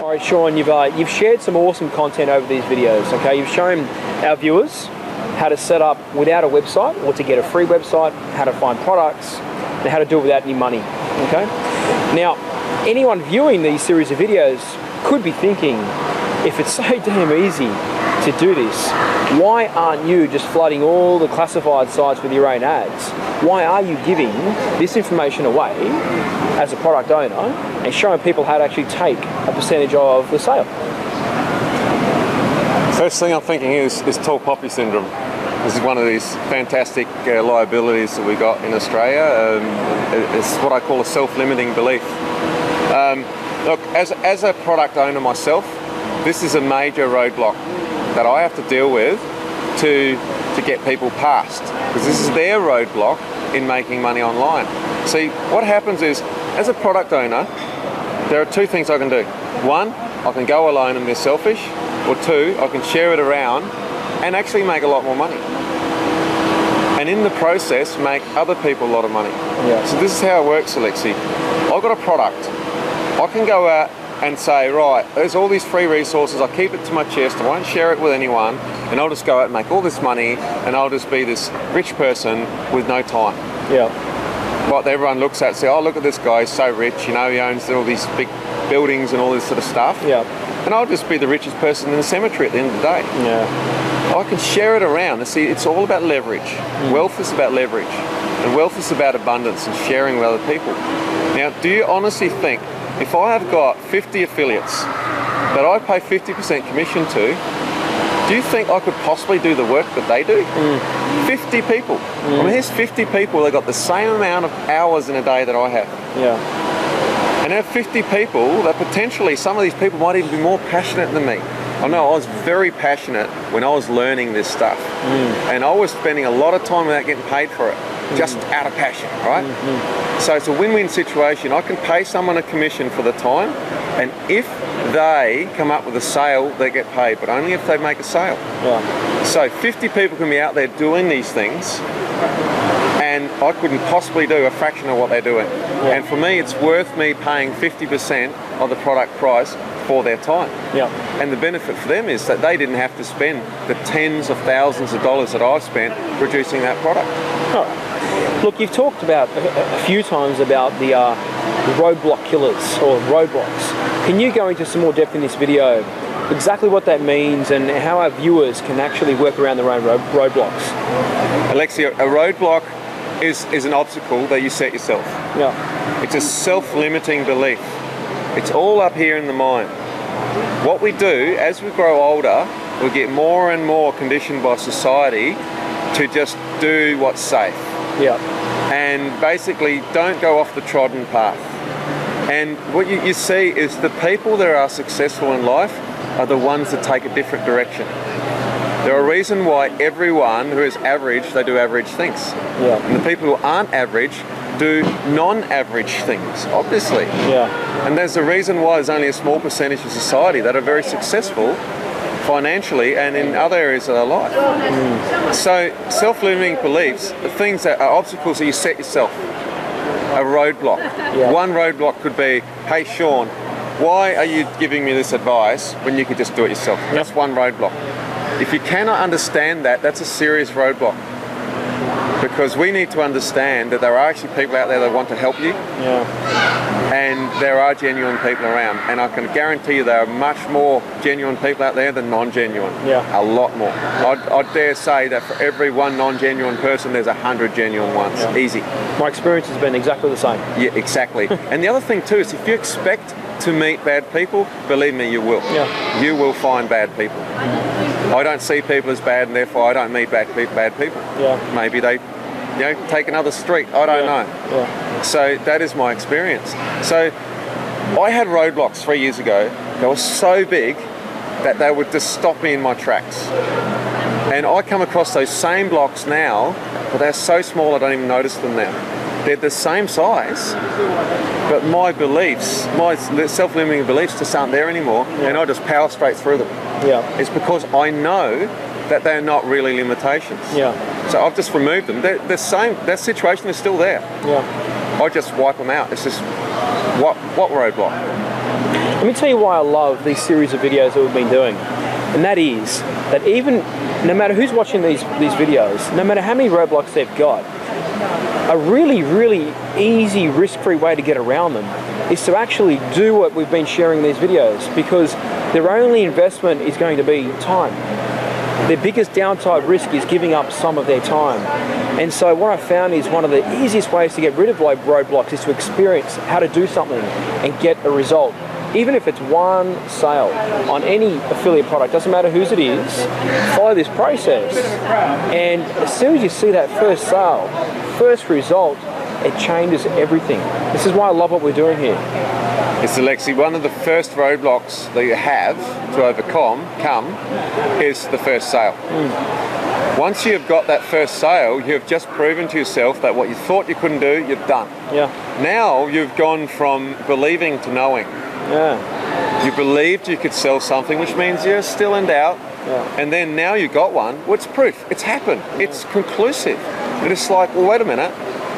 All right, Sean, you've shared some awesome content over these videos, okay? You've shown our viewers how to set up without a website or to get a free website, how to find products, and how to do it without any money, okay? Now, anyone viewing these series of videos could be thinking, if it's so damn easy to do this, why aren't you just flooding all the classified sites with your own ads? Why are you giving this information away as a product owner and showing people how to actually take a percentage of the sale? First thing I'm thinking is tall poppy syndrome. This is one of these fantastic liabilities that we got in Australia. It's what I call a self-limiting belief. Look, as a product owner myself, this is a major roadblock that I have to deal with to get people past, because this is their roadblock in making money online. See, what happens is, as a product owner, there are two things I can do. One, I can go alone and be selfish, or two, I can share it around and actually make a lot more money. And in the process, make other people a lot of money. Yeah. So this is how it works, Alexi. I've got a product. I can go out and say, right, there's all these free resources, I'll keep it to my chest, I won't share it with anyone, and I'll just go out and make all this money, and I'll just be this rich person with no time. Yeah. What everyone looks at, say, oh, look at this guy, he's so rich, you know, he owns all these big buildings and all this sort of stuff. Yeah. And I'll just be the richest person in the cemetery at the end of the day. Yeah. I can share it around. See, it's all about leverage. Wealth is about leverage. And wealth is about abundance and sharing with other people. Now, do you honestly think, if I have got 50 affiliates that I pay 50% commission to, do you think I could possibly do the work that they do? 50 people. I mean, here's 50 people that got the same amount of hours in a day that I have. Yeah. And I have 50 people that potentially, some of these people might even be more passionate than me. I know I was very passionate when I was learning this stuff. And I was spending a lot of time without getting paid for it, just out of passion, right? So it's a win-win situation. I can pay someone a commission for the time, and if they come up with a sale, they get paid, but only if they make a sale. Yeah. So 50 people can be out there doing these things, and I couldn't possibly do a fraction of what they're doing. Yeah. And for me, it's worth me paying 50% of the product price for their time. Yeah. And the benefit for them is that they didn't have to spend the tens of thousands of dollars that I've spent producing that product. All right. Look, you've talked about a few times about the roadblock killers or roadblocks. Can you go into some more depth in this video, exactly what that means and how our viewers can actually work around their own roadblocks? Alexia, a roadblock is an obstacle that you set yourself. Yeah. It's a self-limiting belief. It's all up here in the mind. What we do, as we grow older, we get more and more conditioned by society to just do what's safe. Yeah. And basically don't go off the trodden path. And what you see is the people that are successful in life are the ones that take a different direction. There are a reason why everyone who is average, they do average things. Yeah. And the people who aren't average do non-average things, obviously. Yeah. And there's a reason why there's only a small percentage of society that are very successful financially and in other areas of their life. So self-limiting beliefs are things that are obstacles that you set yourself. A roadblock. Yeah. One roadblock could be, hey Sean, why are you giving me this advice when you could just do it yourself? Yep. That's one roadblock. If you cannot understand that, that's a serious roadblock. Because we need to understand that there are actually people out there that want to help you. Yeah. And there are genuine people around. And I can guarantee you there are much more genuine people out there than non-genuine. Yeah. A lot more. I'd dare say that for every one non-genuine person, there's 100 genuine ones. Yeah. Easy. My experience has been exactly the same. Yeah, exactly. And the other thing too is if you expect to meet bad people, believe me, you will. Yeah. You will find bad people. I don't see people as bad, and therefore I don't meet bad people. Yeah. Maybe they, take another street. I don't know. Yeah. So that is my experience. So I had roadblocks 3 years ago that were so big that they would just stop me in my tracks. And I come across those same blocks now, but they're so small I don't even notice them now. They're the same size, but my beliefs, my self-limiting beliefs just aren't there anymore, and I just power straight through them. Yeah. It's because I know that they're not really limitations. Yeah. So I've just removed them. They're the same, that situation is still there. Yeah. I just wipe them out. It's just, what roadblock? Let me tell you why I love these series of videos that we've been doing. And that is that even no matter who's watching these videos, no matter how many roadblocks they've got, a really, really easy, risk-free way to get around them is to actually do what we've been sharing in these videos, because their only investment is going to be time. Their biggest downside risk is giving up some of their time. And so what I found is one of the easiest ways to get rid of roadblocks is to experience how to do something and get a result. Even if it's one sale on any affiliate product, doesn't matter whose it is, follow this process. And as soon as you see that first sale, first result, it changes everything. This is why I love what we're doing here. It's Alexi, one of the first roadblocks that you have to overcome is the first sale. Once you've got that first sale, you've just proven to yourself that what you thought you couldn't do, you've done. Yeah. Now you've gone from believing to knowing. Yeah. You believed you could sell something, which means you're still in doubt. Yeah. And then now you got one. Well, it's proof. It's happened. It's conclusive. And it's like, well, wait a minute.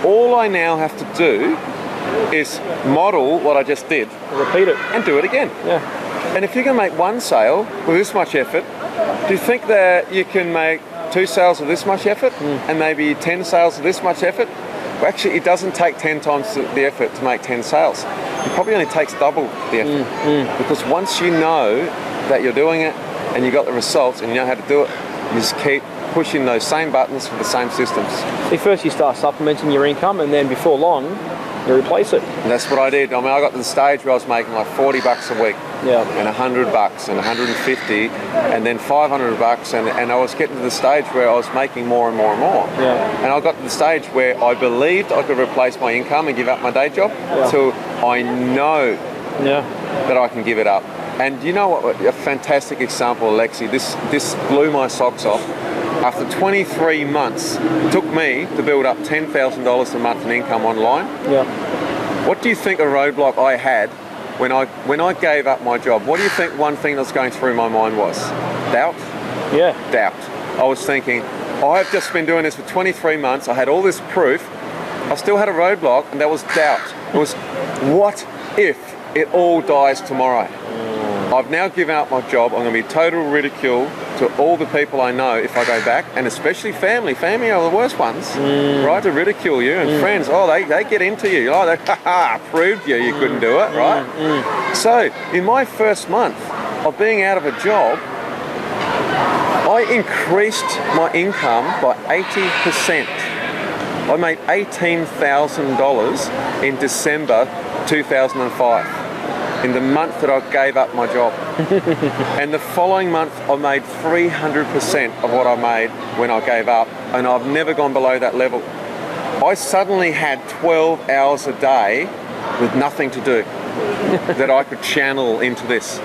All I now have to do is model what I just did. Repeat it. And do it again. Yeah. And if you can make one sale with this much effort, do you think that you can make 2 sales with this much effort and maybe 10 sales with this much effort? Well, actually, it doesn't take 10 times the effort to make 10 sales. It probably only takes double the effort. Because once you know that you're doing it and you got the results and you know how to do it, you just keep pushing those same buttons for the same systems. See, first you start supplementing your income, and then before long, you replace it. And that's what I did. I mean, I got to the stage where I was making like $40 a week. Yeah. And $100 and 150 and then $500, and I was getting to the stage where I was making more and more and more. Yeah. And I got to the stage where I believed I could replace my income and give up my day job till I know that I can give it up. And you know what? A fantastic example, Alexi. This blew my socks off. After 23 months, it took me to build up $10,000 a month in income online. Yeah. What do you think a roadblock I had when I gave up my job? What do you think one thing that's going through my mind was? Doubt? Yeah. Doubt. I was thinking, I've just been doing this for 23 months. I had all this proof. I still had a roadblock, and that was doubt. It was, what if it all dies tomorrow? I've now given up my job. I'm going to be total ridicule to all the people I know if I go back, and especially family. Family are the worst ones, right? To ridicule you, and friends, they get into you. Oh, they proved you couldn't do it, right? So in my first month of being out of a job, I increased my income by 80%. I made $18,000 in December 2005. In the month that I gave up my job. And the following month I made 300% of what I made when I gave up, and I've never gone below that level. I suddenly had 12 hours a day with nothing to do that I could channel into this.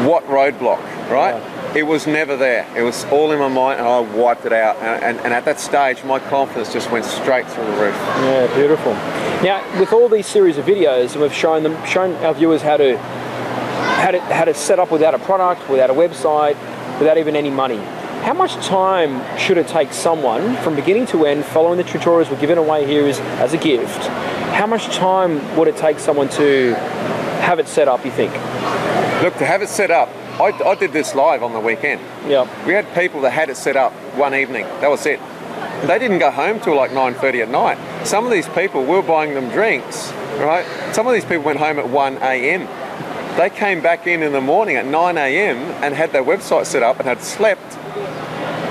What roadblock, right? Yeah. It was never there. It was all in my mind, and I wiped it out. And at that stage, my confidence just went straight through the roof. Yeah, beautiful. Now, with all these series of videos, and we've shown our viewers how to set up without a product, without a website, without even any money. How much time should it take someone from beginning to end, following the tutorials we're giving away here as a gift? How much time would it take someone to have it set up, you think? Look, to have it set up, I did this live on the weekend. Yeah. We had people that had it set up one evening. That was it. They didn't go home till like 9:30 at night. Some of these people, we were buying them drinks, right? Some of these people went home at 1 a.m. They came back in the morning at 9 a.m. and had their website set up and had slept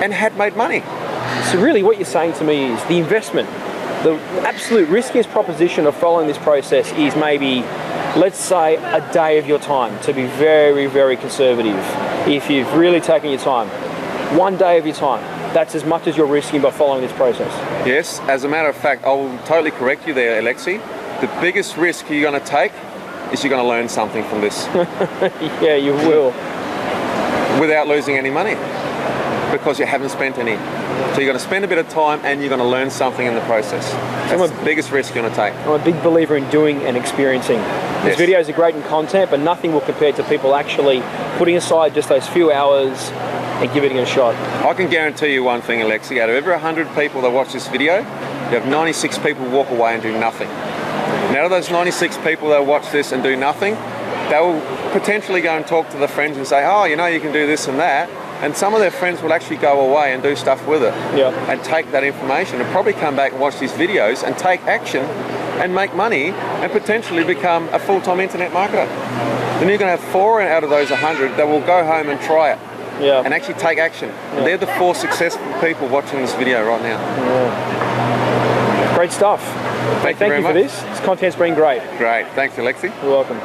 and had made money. So really what you're saying to me is the investment, the absolute riskiest proposition of following this process is maybe, let's say, a day of your time, to be very, very conservative. If you've really taken your time, 1 day of your time, that's as much as you're risking by following this process. Yes, as a matter of fact, I will totally correct you there, Alexi. The biggest risk you're going to take is you're going to learn something from this. Yeah, you will. Without losing any money, because you haven't spent any. So you're going to spend a bit of time and you're going to learn something in the process. That's the biggest risk you're going to take. I'm a big believer in doing and experiencing. These videos are great in content, but nothing will compare to people actually putting aside just those few hours and giving it a shot. I can guarantee you one thing, Alexi. Out of every 100 people that watch this video, you have 96 people walk away and do nothing. And out of those 96 people that watch this and do nothing, they'll potentially go and talk to the friends and say, oh, you know, you can do this and that. And some of their friends will actually go away and do stuff with it, and take that information and probably come back and watch these videos and take action and make money and potentially become a full-time internet marketer. Then you're going to have 4 out of those 100 that will go home and try it and actually take action. And they're the 4 successful people watching this video right now. Great stuff. Thank you very for much. this. This content's been great. Great. Thanks, Alexi. You're welcome.